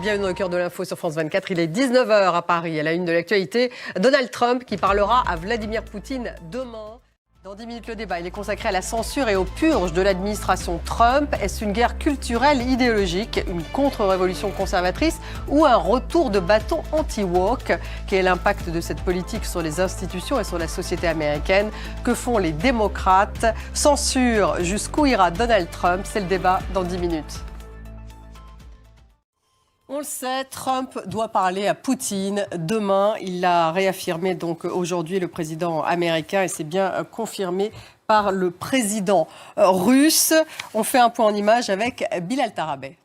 Bienvenue au cœur de l'info sur France 24. Il est 19 h à Paris. À la une de l'actualité, Donald Trump qui parlera à Vladimir Poutine demain. Dans 10 minutes, le débat il est consacré à la censure et aux purges de l'administration Trump. Est-ce une guerre culturelle idéologique, une contre-révolution conservatrice ou un retour de bâton anti-woke? Quel est l'impact de cette politique sur les institutions et sur la société américaine? Que font les démocrates? Censure, jusqu'où ira Donald Trump? C'est le débat dans 10 minutes. On le sait, Trump doit parler à Poutine demain. Il l'a réaffirmé donc aujourd'hui, le président américain, et c'est bien confirmé par le président russe. On fait un point en image avec Bilal Tarabay.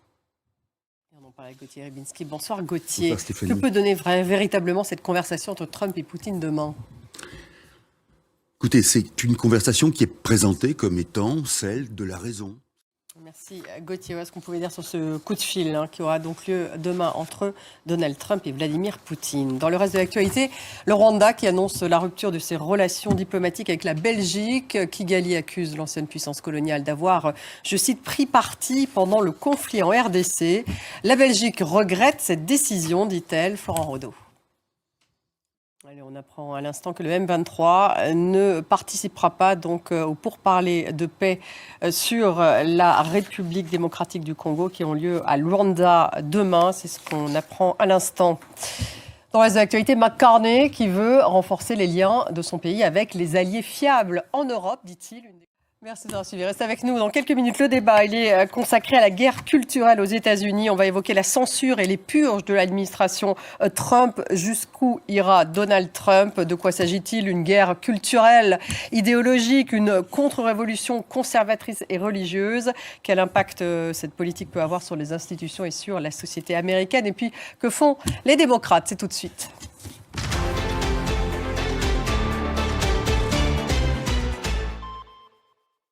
On en parle avec Gauthier Rybinski. Bonsoir Gauthier. Bonsoir Stéphanie. Que peut donner véritablement cette conversation entre Trump et Poutine demain? Écoutez, c'est une conversation qui est présentée comme étant celle de la raison. Merci Gauthier. Est-ce qu'on pouvait dire sur ce coup de fil qui aura donc lieu demain entre Donald Trump et Vladimir Poutine? Dans le reste de l'actualité, le Rwanda qui annonce la rupture de ses relations diplomatiques avec la Belgique. Kigali accuse l'ancienne puissance coloniale d'avoir, je cite, pris parti pendant le conflit en RDC. La Belgique regrette cette décision, dit-elle. Florent Rodeau. Allez, on apprend à l'instant que le M23 ne participera pas donc au pourparlers de paix sur la République démocratique du Congo qui ont lieu à Luanda demain. C'est ce qu'on apprend à l'instant. Dans le reste de l'actualité, McCartney qui veut renforcer les liens de son pays avec les alliés fiables en Europe, dit-il. Merci d'avoir suivi. Restez avec nous. Dans quelques minutes, le débat il est consacré à la guerre culturelle aux États-Unis. On va évoquer la censure et les purges de l'administration Trump. Jusqu'où ira Donald Trump? De quoi s'agit-il? Une guerre culturelle, idéologique, une contre-révolution conservatrice et religieuse? Quel impact cette politique peut avoir sur les institutions et sur la société américaine? Et puis, que font les démocrates? C'est tout de suite.